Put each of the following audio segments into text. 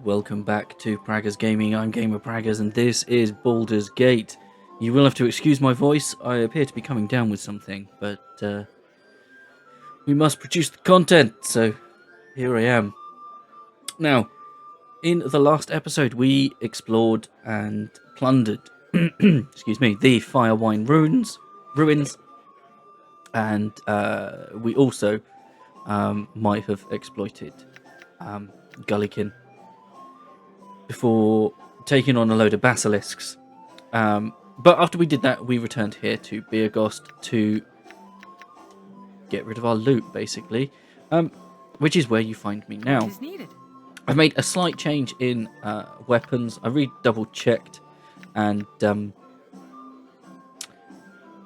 welcome back to Praggers Gaming. I'm Gamer Praggers, and this is Baldur's Gate. You will have to excuse my voice. I appear to be coming down with something, but we must produce the content, so here I am. Now, in the last episode, we explored and plundered, excuse me, the Firewine ruins, and we also might have exploited Gullikin before taking on a load of basilisks. But after we did that, we returned here to Beergost to get rid of our loot, basically, which is where you find me now. I've made a slight change in weapons. I double-checked, and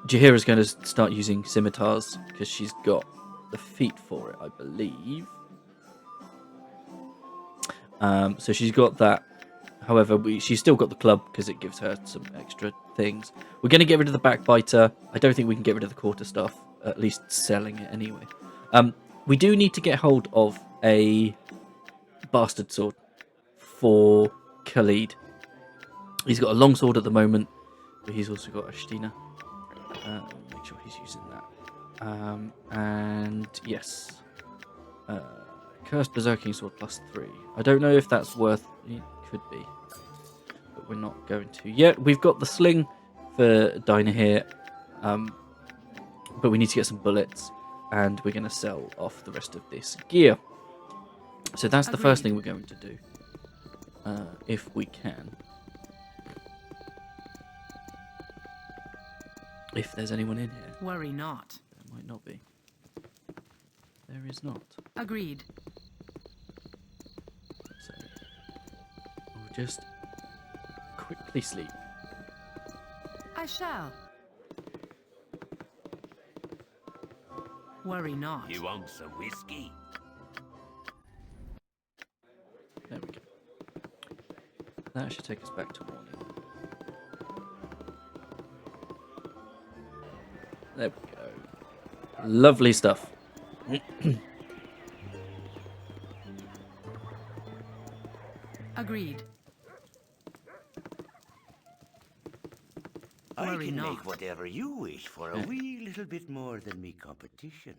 Jaheira's going to start using scimitars because she's got the feat for it, I believe. So she's got that. However, she's still got the club because it gives her some extra things. We're going to get rid of the backbiter. I don't think we can get rid of the quarterstaff, at least selling it anyway. We do need to get hold of a bastard sword for Khalid. He's got a long sword at the moment, but he's also got a Shtina. Make sure he's using that. And yes, Cursed Berserking Sword +3. I don't know if that's worth. It could be, but we're not going to yet. We've got the sling for Dinah here, but we need to get some bullets, and we're going to sell off the rest of this gear. So that's the first thing we're going to do, if we can. If there's anyone in here. Worry not. There might not be. There is not. Agreed. So we'll just quickly sleep. I shall. Worry not. You want some whiskey? There we go. That should take us back to morning. There we go. Lovely stuff. Agreed. I Worry can not. make whatever you wish for a wee little bit more than me competition.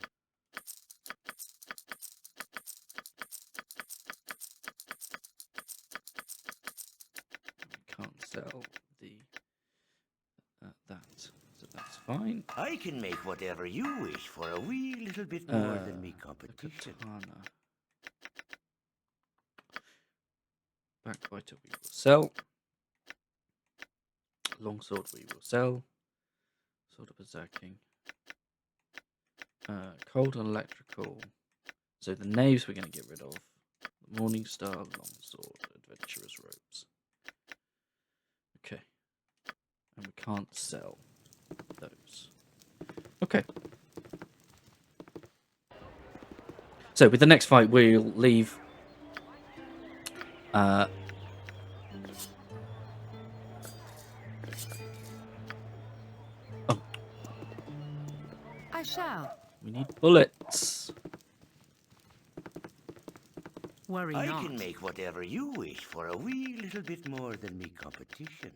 We can't sell the that, so that's fine. I can make whatever you wish for a wee little bit more than me competition. Katana. Backbiter we will sell. Longsword we will sell. Sword of Berserking. Cold and electrical. So the knaves we're going to get rid of. The Morning Star, Longsword, Adventurer's Robes. Okay. And we can't sell those. Okay. So with the next fight we'll leave oh. I shall. We need bullets. Worry I not. can make whatever you wish for a wee little bit more than me competition.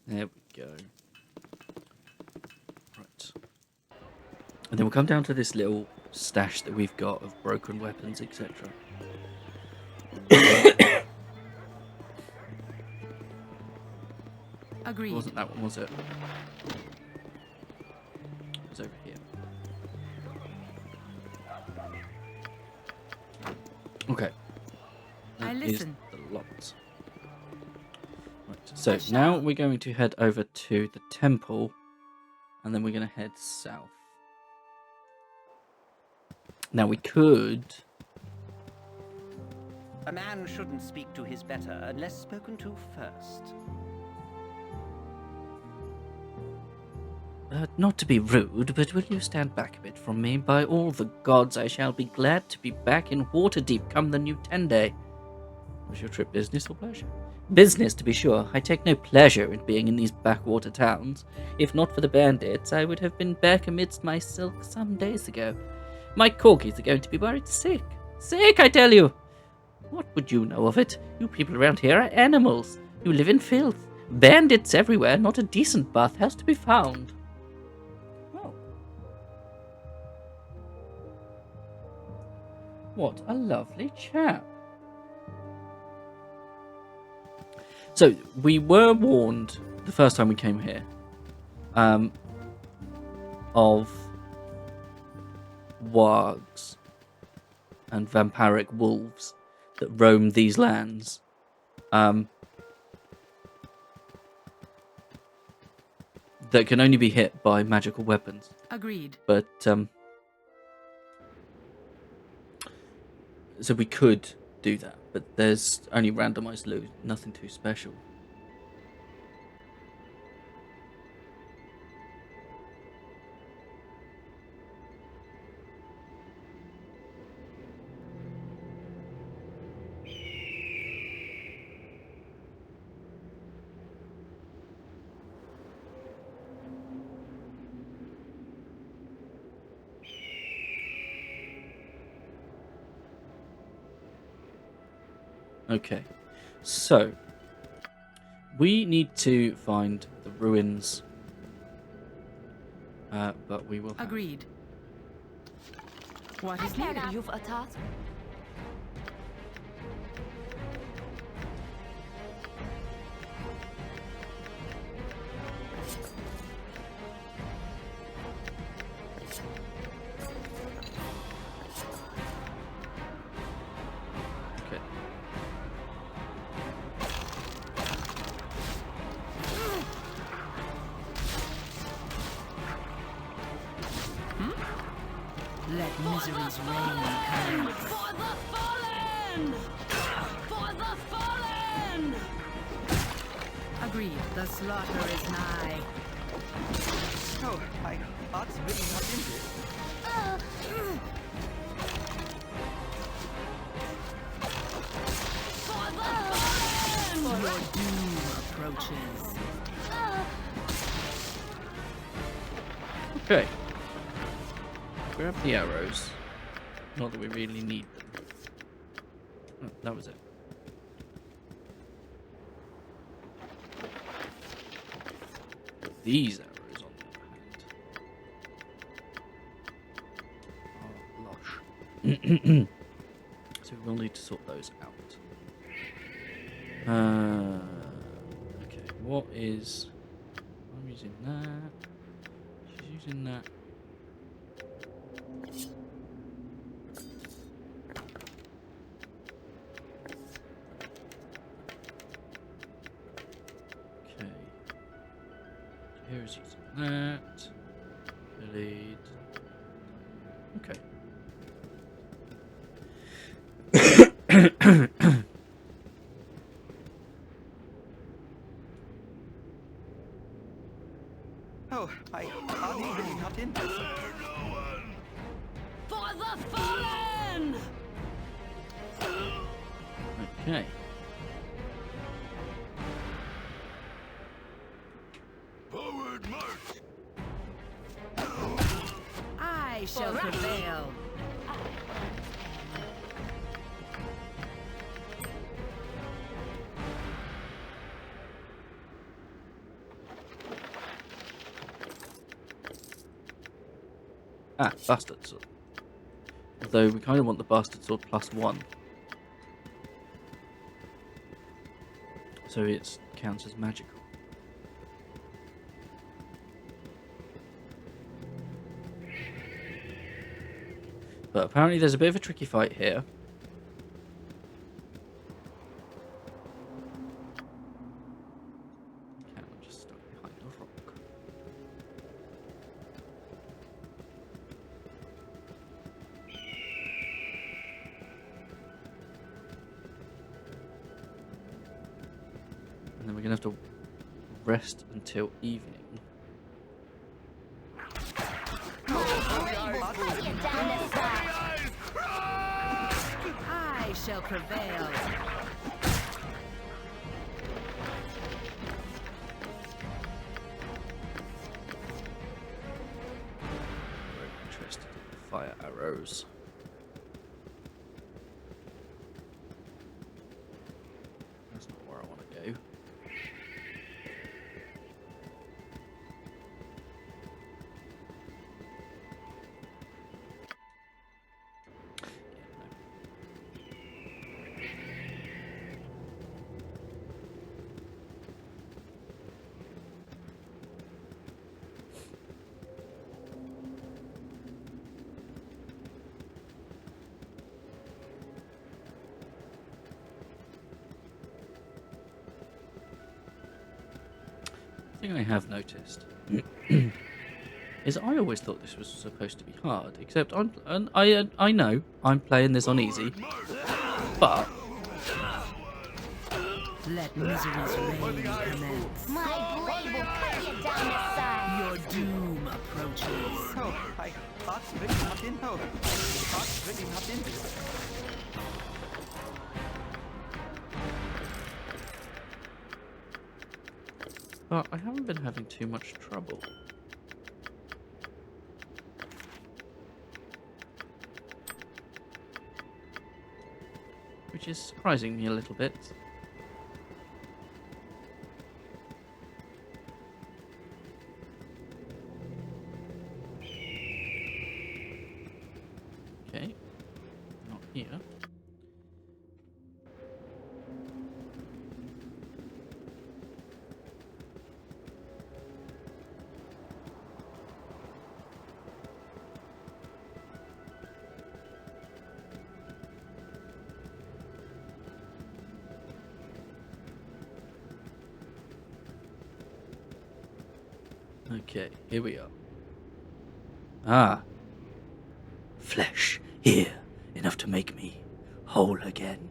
There we go. Right. And then we'll come down to this little stash that we've got of broken weapons, etc. Agreed. It wasn't that one, was it? It was over here. Okay. I That is listen. the lot. Right. So now we're going to head over to the temple, and then we're going to head south. Now we could A man shouldn't speak to his better unless spoken to first. Not to be rude, but will you stand back a bit from me? By all the gods, I shall be glad to be back in Waterdeep come the new 10-day. Was your trip business or pleasure? Business, to be sure. I take no pleasure in being in these backwater towns. If not for the bandits, I would have been back amidst my silk some days ago. My corgis are going to be worried sick. Sick, I tell you! What would you know of it? You people around here are animals. You live in filth. Bandits everywhere. Not a decent bath has to be found. Oh. What a lovely chap. So, we were warned the first time we came here of wargs and vampiric wolves that roam these lands. That can only be hit by magical weapons. Agreed. But, so we could do that, but there's only randomized loot, nothing too special. Okay, so we need to find the ruins, but we will have... Agreed. What is Needed. needed? You've a task. Okay. Let misery's reign commence. For the fallen! For the fallen! Agreed. The slaughter is nigh. Oh, my heart's really not in this. For the fallen! Your doom approaches. Okay. Grab the arrows. Not that we really need them. Oh, that was it. But these arrows, on the other hand, are lush. So we'll need to sort those out. Okay, what is... I'm using that. She's using that. Okay. Here's using that. Delete. Okay. Oh, my heart's really not in this. For the fallen! Okay. Forward march! I shall prevail. Ah, bastard sword. Although we kind of want the bastard sword +1. So it counts as magical. But apparently there's a bit of a tricky fight here. Okay, I'm just stuck behind a rock. And then we're going to have to rest until evening. odds Put living you not down in to this. size. I shall prevail. Very interested in the fire arrows. That's not where I want to go. Thing I have noticed is I always thought this was supposed to be hard, except I know I'm playing this on easy, but Let misery's reign commence. My blade will cut you down to size. Your doom approaches. Oh, I odds really not in. Oh, I odds really not in this. but I haven't been having too much trouble. Which is surprising me a little bit. Okay, not here. Okay, here we are. Ah. Flesh, here, enough to make me whole again.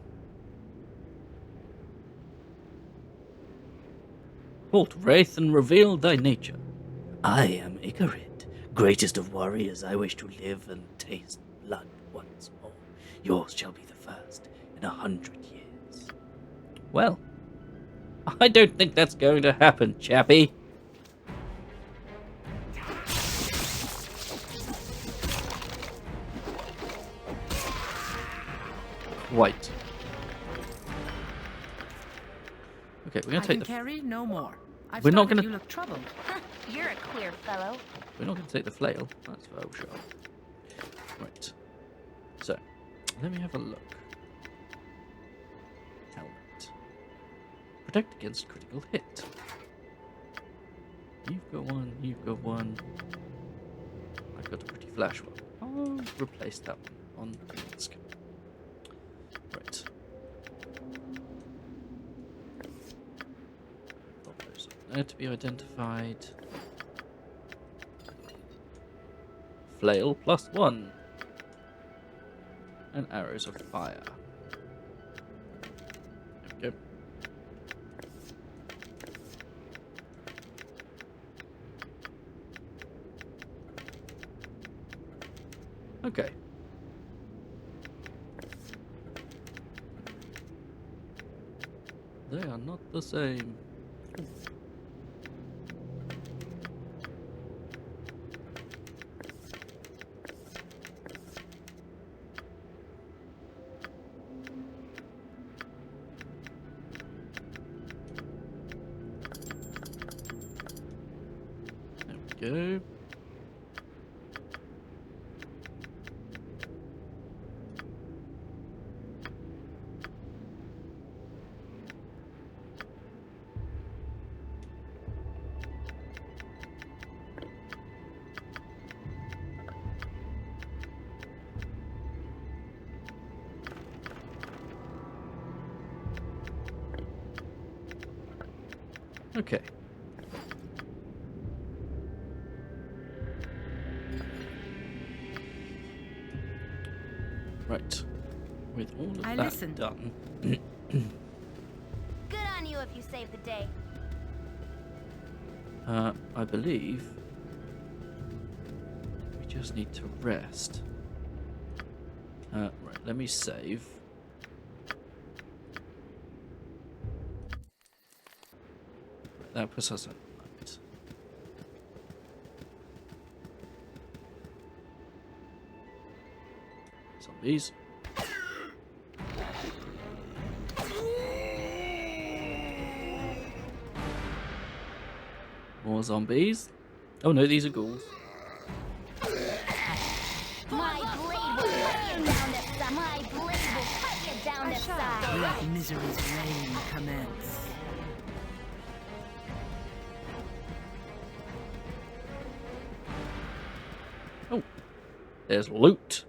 Halt, Wraith, and reveal thy nature. I am Icarid, greatest of warriors. I wish to live and taste blood once more. Yours shall be the first in 100 years. Well, I don't think that's going to happen, chappie. Quite. Okay, we're I gonna can take the carry no more. I've We're not spotted gonna- You look troubled. You're a queer fellow. we're not gonna take the flail. That's for sure. Right. So, let me have a look. Helmet. Protect against critical hit. You've got one. You've got one. I've got a pretty flash one. I'll replace that one on the mask. Right. Pop those up there to be identified. Flail +1. And arrows of fire. There we go. Okay. They are not the same. There we go. Okay. Right. With all of I that listened. done, Good on you if you save the day. I believe we just need to rest. Right, let me save. Right, that puts us at night. Zombies. More zombies. Oh no, these are ghouls. My blade will cut you down to size. My blade will cut you down to size. Let misery's reign commence. Oh, there's loot.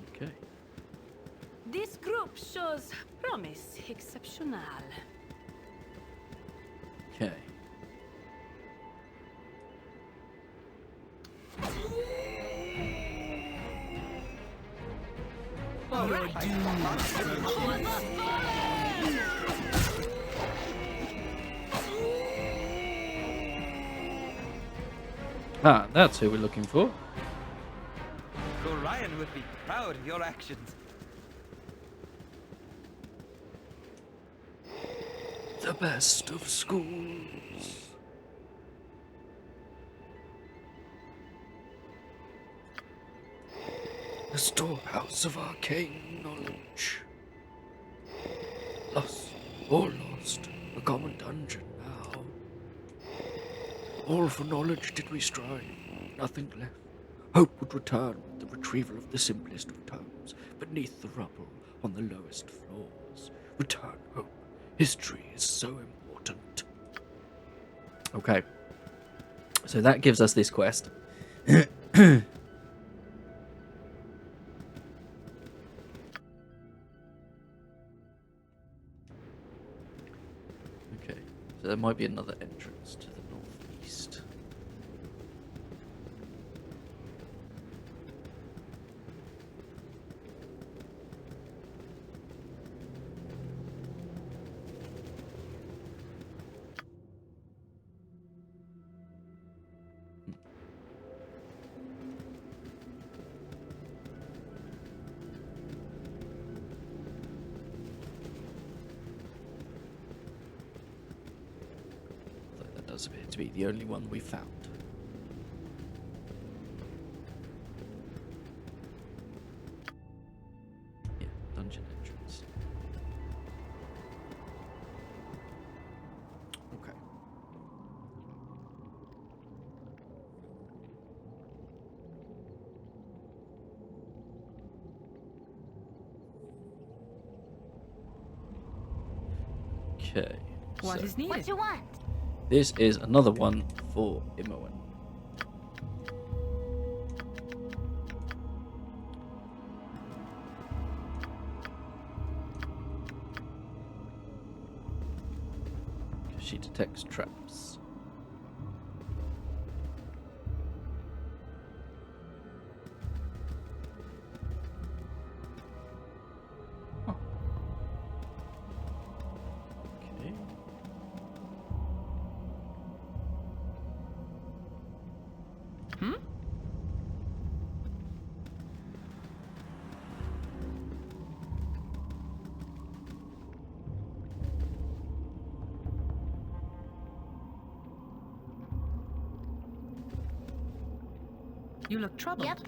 Okay. This group shows promise exceptional. Okay. Your doom approaches. Ah, that's who we're looking for. Orion would be proud of your actions. The best of schools. The storehouse of arcane knowledge. Lost, all lost, a common dungeon now. All for knowledge did we strive, nothing left. Hope would return with the retrieval of the simplest of tomes, beneath the rubble on the lowest floors. Return hope. History is so important. Okay. So that gives us this quest. Okay. So there might be another entrance to the northeast. Although that does appear to be the only one we found. Yeah, dungeon entrance. Okay. Okay. What so is needed? What you want? this is another one for Imoen. She detects traps. Huh. Okay. You look troubled. Yep.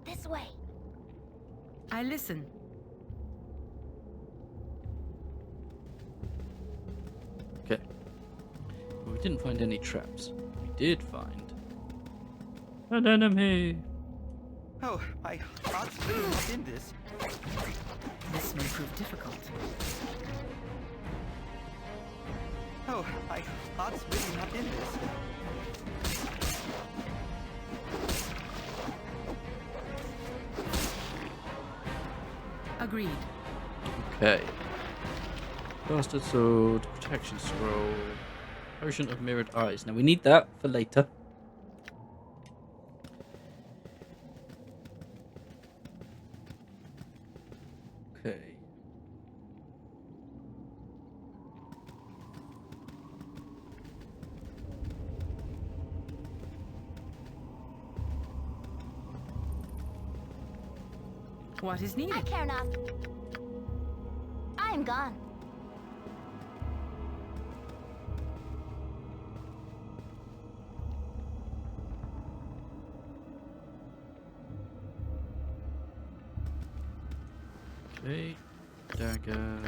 This way. I listen. Okay. Well, we didn't find any traps. We did find an enemy. Oh, my heart's really not in this. This may prove difficult. Oh, my heart's really not in this. Agreed. Okay. Bastard sword, protection scroll, potion of mirrored eyes. Now we need that for later. Okay. What is I needed? care not. I am gone. Okay. Dagger.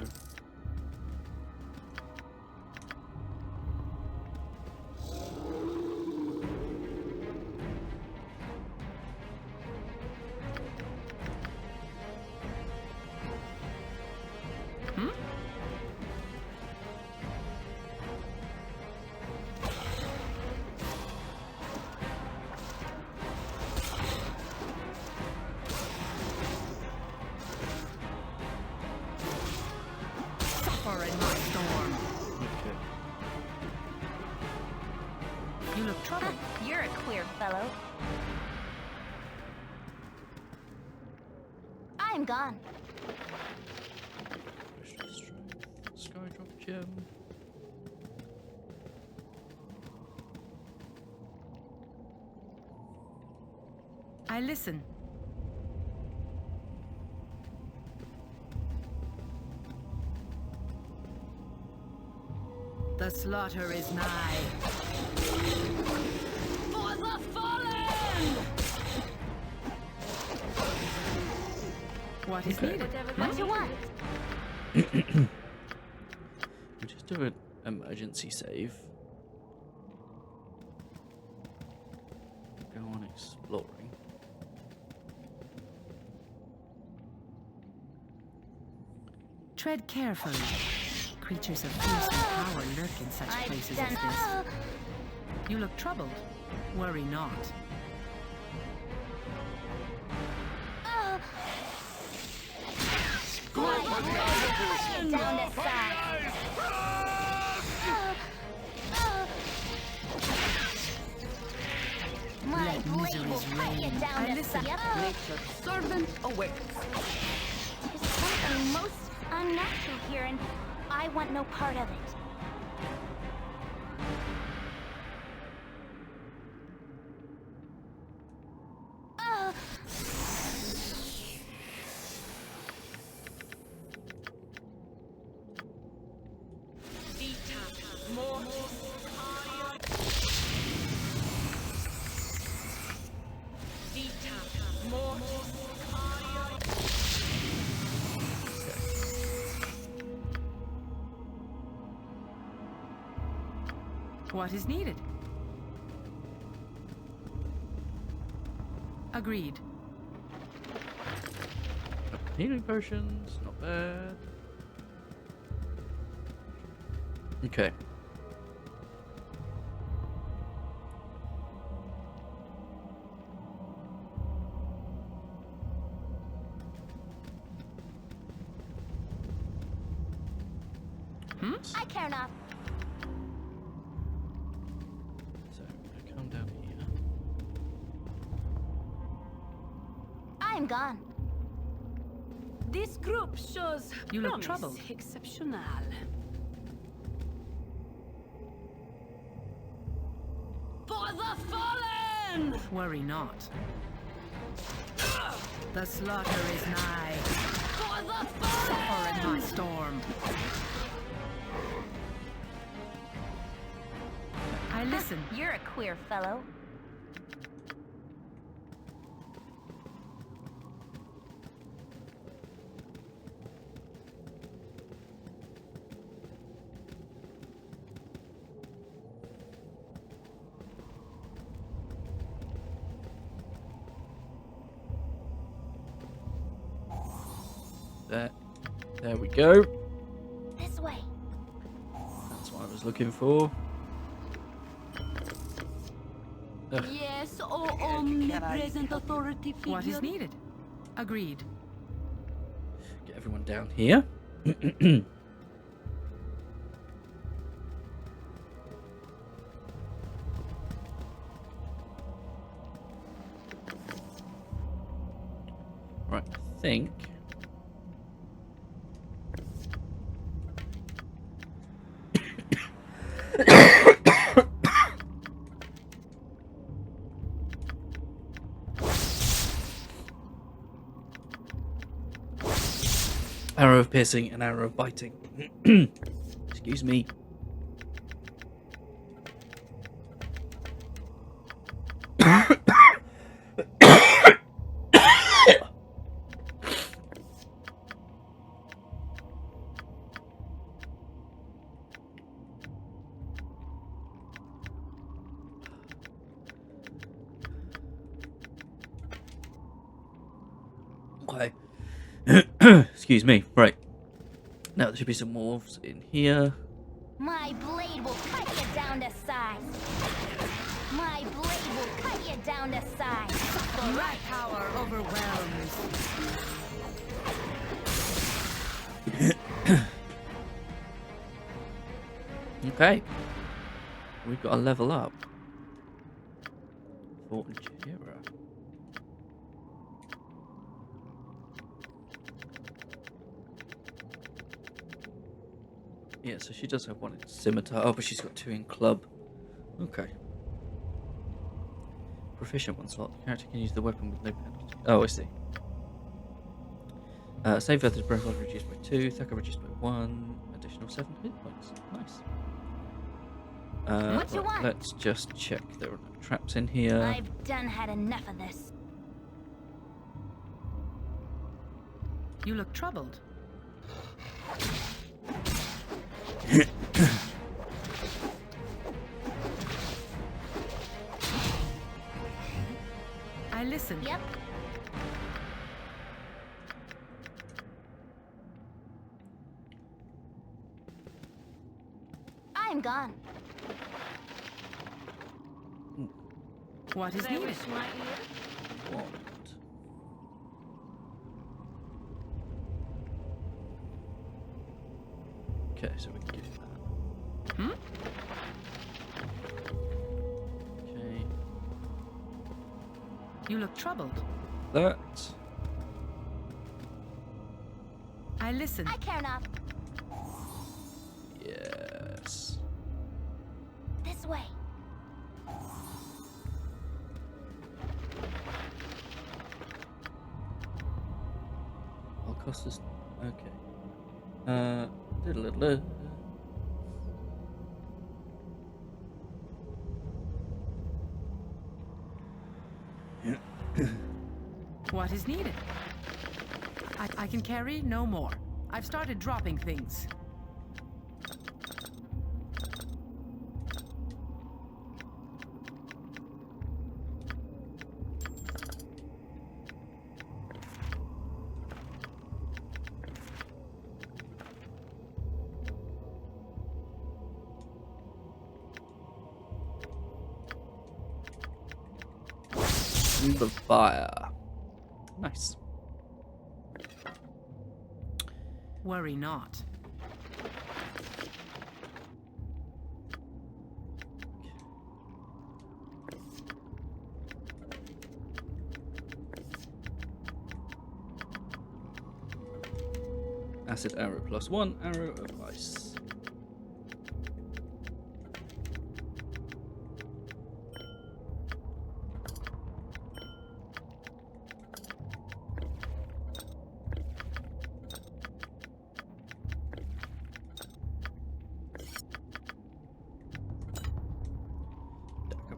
Suffer in my storm. Okay. You look troubled. You're a queer fellow. I am gone. Potion of strength. Skydrop gem. I listen. The slaughter is nigh. For the fallen! What is Okay. needed? What you want? We just do an emergency save. Go on exploring. Tread carefully. Creatures of fearsome power lurk in such I've places done. as this. You look troubled. Worry not. Cut you down to size. My Let blade will miseries cut you reign. down I to listen. size. Nature's servant awaits. There's something most unnatural here, and I want no part of it. What is needed? Agreed. Healing potions, not bad. Okay. I care not. So I'm gonna come down here. I am gone. This group shows You look promise troubled. exceptional. For the fallen! Worry not. The slaughter is nigh. For the fallen! Suffer in my storm. I listen. You're a queer fellow. There we go. This way. That's what I was looking for. Ugh. Yes, O omnipresent authority figure. What is needed? Agreed. Get everyone down here. Right, I think. Arrow of piercing and arrow of biting. Excuse me. Okay. Excuse me. Right. Now there should be some wolves in here. My blade will cut you down to size. My blade will cut you down to size. My power overwhelms. Okay. We've got to level up. Fort Jira. Yeah, so she does have one in scimitar. Oh, but she's got 2 in club. Okay. Proficient 1 slot. The character can use the weapon with no penalty. Oh, I see. Save versus breath loss reduced by 2. Thaka reduced by 1. Additional 7 hit points. Nice. What you want? Let's just check there are no traps in here. I've done had enough of this. You look troubled. I listen. Yep. I'm gone. What is needed? Wand. Okay, so we can do that. Hmm? Okay. You look troubled. That. I listen. I care not. Yes. This way. I'll cost us. Okay. Diddle-diddle. What is needed? I can carry no more. I've started dropping things. The fire. Nice. Worry not. Acid arrow +1, arrow of ice.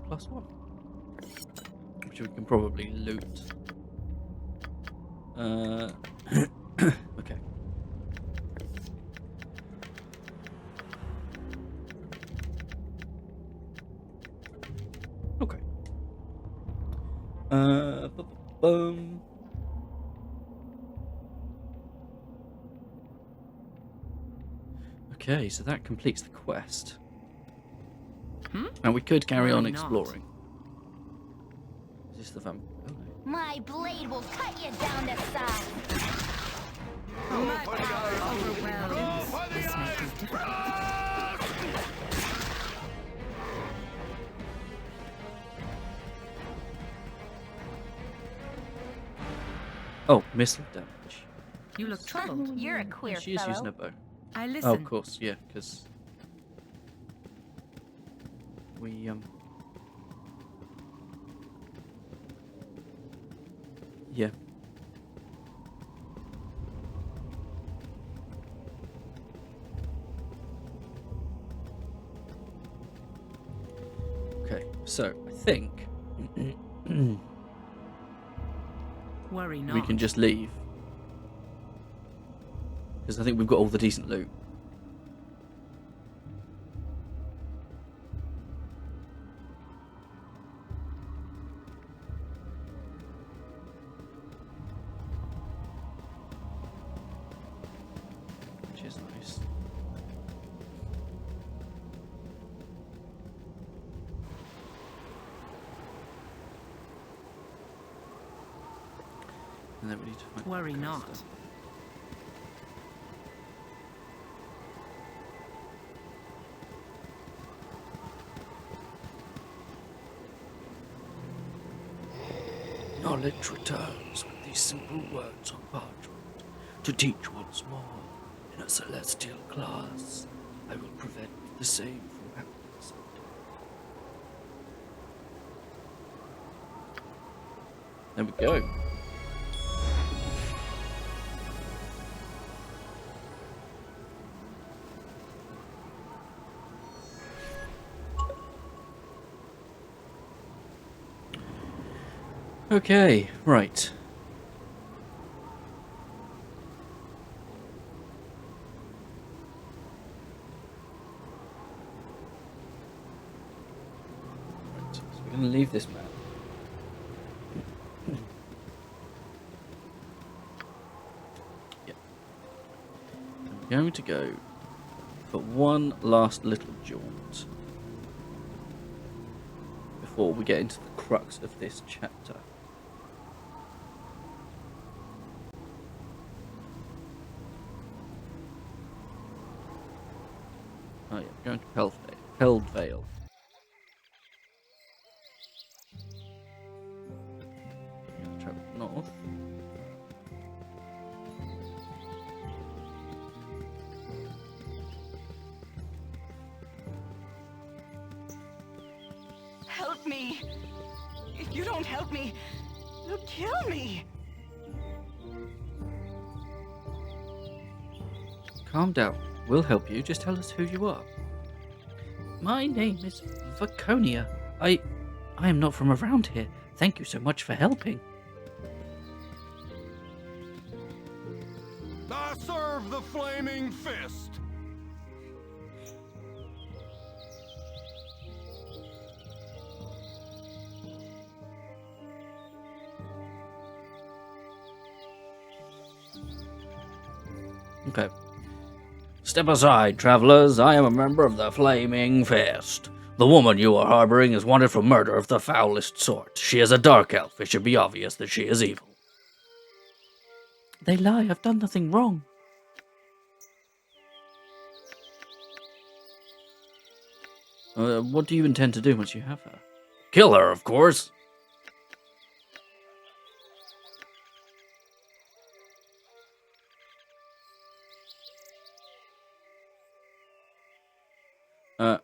+1, which we can probably loot. Okay. Okay. Boom. Okay, so that completes the quest. And we could carry on Why not? exploring. Is this the vamp? Oh, no. My blade will cut you down to size. My powers overwhelm. This may prove difficult. Oh, missile damage. You look troubled. You're a queer She is fellow. using a bow. I Oh, listen. of course, yeah, because we yeah. Okay, so I think Worry not. we can just leave. Because I think we've got all the decent loot. Which is nice. And then we need to find Worry not. stuff. Knowledge returns with these simple words on parchment, to teach once more in a celestial class. I will prevent the same from happening someday. There we go. Okay, right. Right, so we're going to leave this map. Yep. I'm going to go for one last little jaunt before we get into the crux of this chapter. Oh yeah, we're going to Peldvale. We're going to travel north. Help me! If you don't help me, you'll kill me! Calm down. We'll help you. Just tell us who you are. My name is Vaconia. I am not from around here. Thank you so much for helping. I serve the flaming fist. Okay. Step aside, travelers. I am a member of the Flaming Fist. The woman you are harboring is wanted for murder of the foulest sort. She is a dark elf. It should be obvious that she is evil. They lie. I've done nothing wrong. What do you intend to do once you have her? Kill her, of course.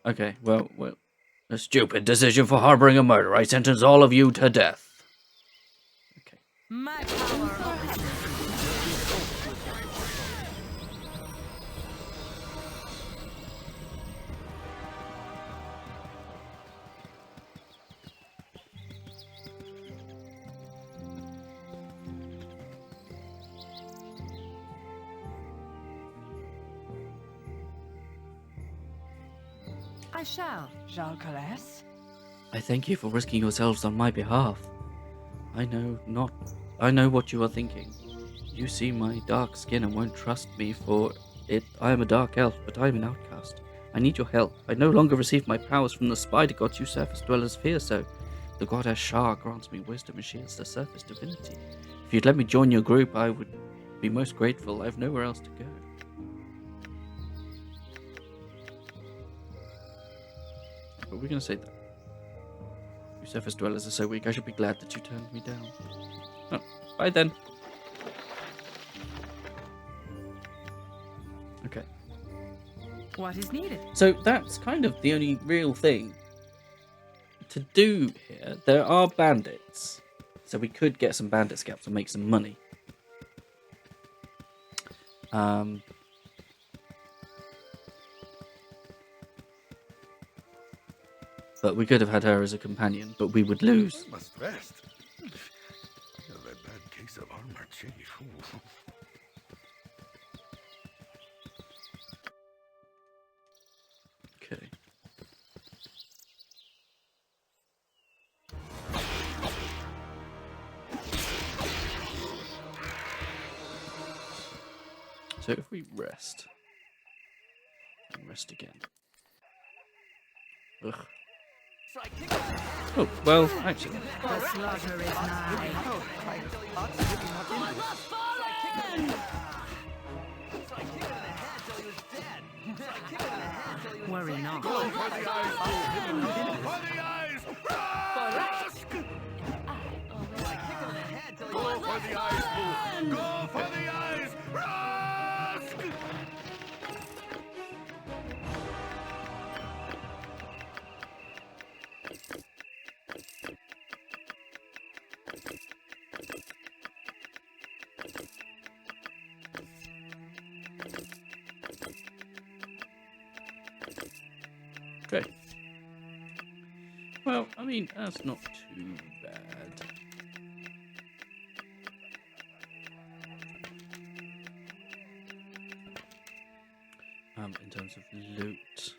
Okay, well, a stupid decision for harboring a murderer. I sentence all of you to death. Okay. My power overwhelms. I shall. Jalcales? I thank you for risking yourselves on my behalf. I know what you are thinking. You see my dark skin and won't trust me for it. I am a dark elf, but I am an outcast. I need your help. I no longer receive my powers from the spider gods you surface dwellers fear so. The goddess Shah grants me wisdom and she is the surface divinity. If you'd let me join your group, I would be most grateful. I have nowhere else to go. But we're going to say that. You surface dwellers are so weak. I should be glad that you turned me down. Oh, bye then. Okay. What is needed? So that's kind of the only real thing to do here. There are bandits. So we could get some bandit scalps and make some money. But we could have had her as a companion, but we would lose. Must rest. I have a bad case of armor chief. Okay. So if we rest, and rest again. Ugh. Oh, well, actually. The slaughter is nigh. Worry not. For the eyes! Rask! Go for the eyes, Boo! Go for the eyes! Rask! Okay. Well, I mean, that's not too bad. In terms of loot.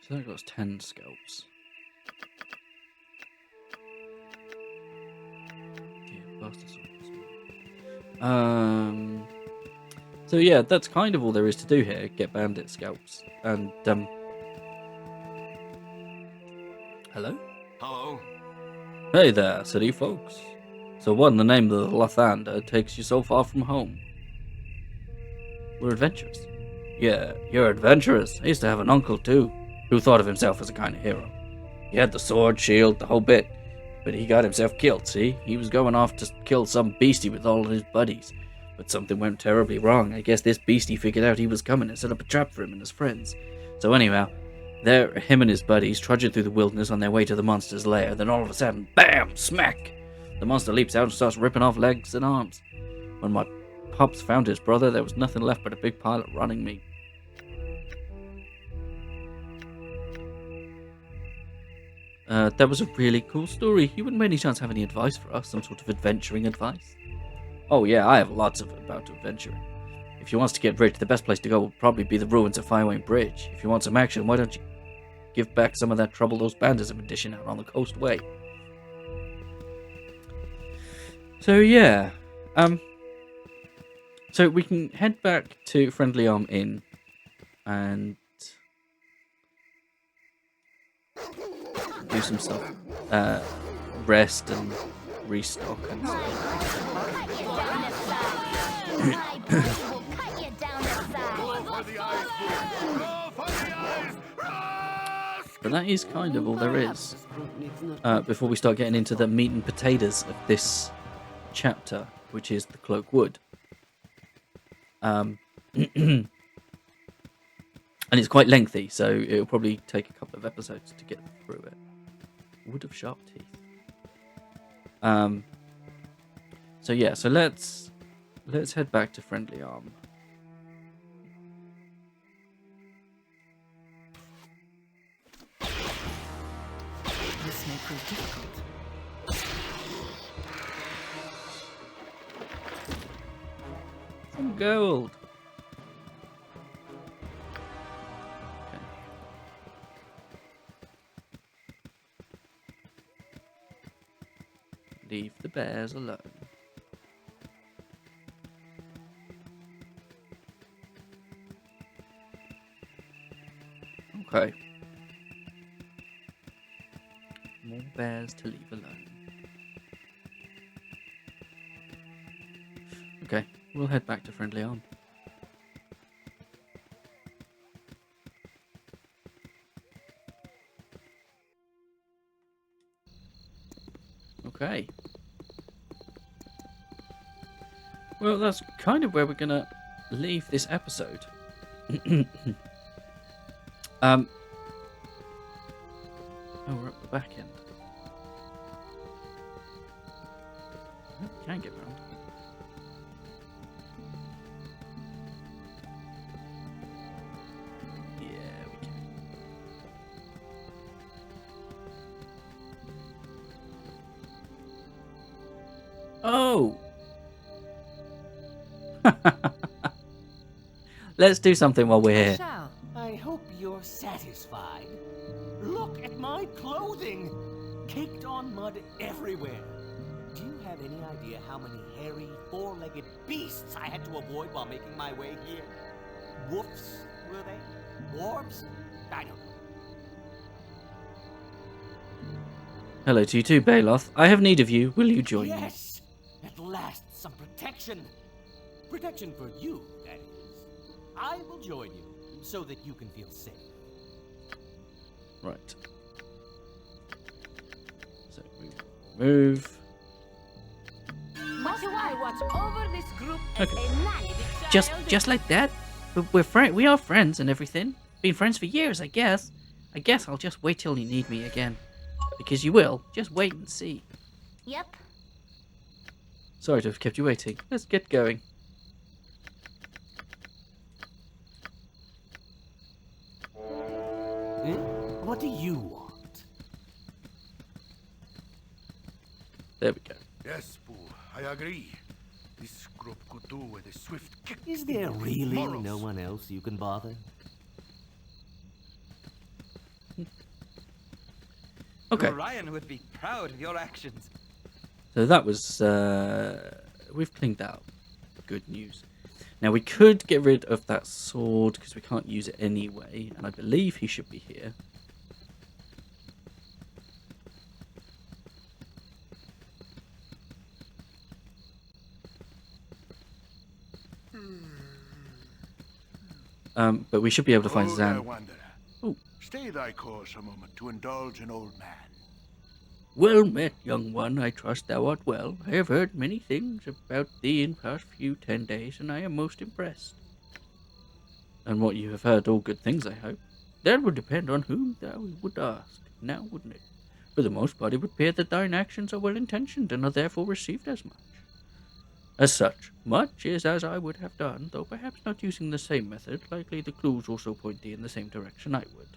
So that got us 10 scalps. Yeah, bastard sword. So yeah, that's kind of all there is to do here. Get bandit scalps. And, hello? Hello? Hey there, city folks. So what in the name of the Lathander takes you so far from home? We're adventurers. Yeah, you're adventurers. I used to have an uncle too, who thought of himself as a kind of hero. He had the sword, shield, the whole bit. But he got himself killed, see? He was going off to kill some beastie with all of his buddies. But something went terribly wrong. I guess this beastie figured out he was coming and set up a trap for him and his friends. So anyhow, there him and his buddies trudging through the wilderness on their way to the monster's lair. Then all of a sudden, bam! Smack! The monster leaps out and starts ripping off legs and arms. When my pops found his brother, there was nothing left but a big pile of rotting meat. That was a really cool story. You wouldn't by any chance have any advice for us? Some sort of adventuring advice? Oh yeah, I have lots of it about adventuring. If you want to get rich, the best place to go would probably be the ruins of Fireway Bridge. If you want some action, why don't you give back some of that trouble those bandits have been dishing out on the coast way? So yeah, so we can head back to Friendly Arm Inn and do some stuff, rest and restock and stuff. But that is kind of all there is before we start getting into the meat and potatoes of this chapter, which is the Cloak Wood. And it's quite lengthy, so it'll probably take a couple of episodes to get through it. Wood of sharp teeth. So yeah, so let's head back to Friendly Arm. This may prove difficult. Some gold. Okay. Leave the bears alone. Okay. Small bears to leave alone. Okay, we'll head back to Friendly Arm. Okay. Well, that's kind of where we're gonna leave this episode. Oh, we're at the back end. Oh, can't get round. Yeah, we can. Oh! Let's do something while we're I here. shall. I hope you're satisfied. Look at my clothing! Caked on mud everywhere. Do you have any idea how many hairy, four-legged beasts I had to avoid while making my way here? Wolves, were they? Dwarves? I don't know. Hello to you too, Baloth. I have need of you. Will you join me? Yes! At last, some protection. Protection for you, that is. I will join you, so that you can feel safe. Right. So we move. Must I watch over this group as Okay. a nanny Just like that. But we are friends and everything. Been friends for years, I guess. I guess I'll just wait till you need me again. Because you will. Just wait and see. Yep. Sorry to have kept you waiting. Let's get going. What do you want? There we go. Yes, Boo, I agree. This group could do with a swift kick. Is there into really morals. no one else you can bother? Okay. Orion would be proud of your actions. So that was, we've cleaned that up. Good news. Now we could get rid of that sword because we can't use it anyway, and I believe he should be here. But we should be able to find Oh, there, Zan. wanderer. Ooh. Stay thy course a moment to indulge an old man. Well met, young one. I trust thou art well. I have heard many things about thee in past few 10 days, and I am most impressed. And what you have heard, all good things, I hope. That would depend on whom thou would ask, now wouldn't it? For the most part, it would appear that thine actions are well intentioned, and are therefore received as much. As such, much is as I would have done, though perhaps not using the same method. Likely the clues also point thee in the same direction I would.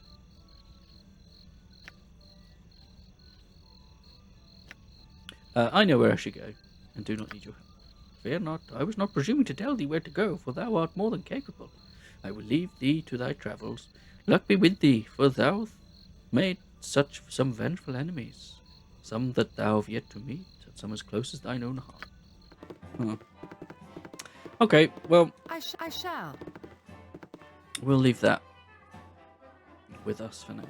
I know where I should go, and do not need your help. Fear not, I was not presuming to tell thee where to go, for thou art more than capable. I will leave thee to thy travels. Luck be with thee, for thou hast made some vengeful enemies, some that thou have yet to meet, and some as close as thine own heart. Huh. Okay, well, I shall. we'll leave that with us for now.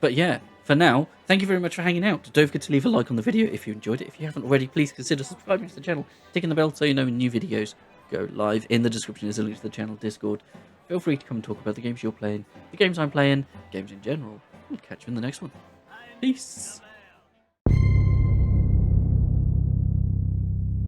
But yeah, for now, thank you very much for hanging out. Don't forget to leave a like on the video if you enjoyed it. If you haven't already, please consider subscribing to the channel, ticking the bell so you know when new videos go live. In the description is a link to the channel Discord. Feel free to come and talk about the games you're playing, the games I'm playing, games in general. We'll catch you in the next one. Peace.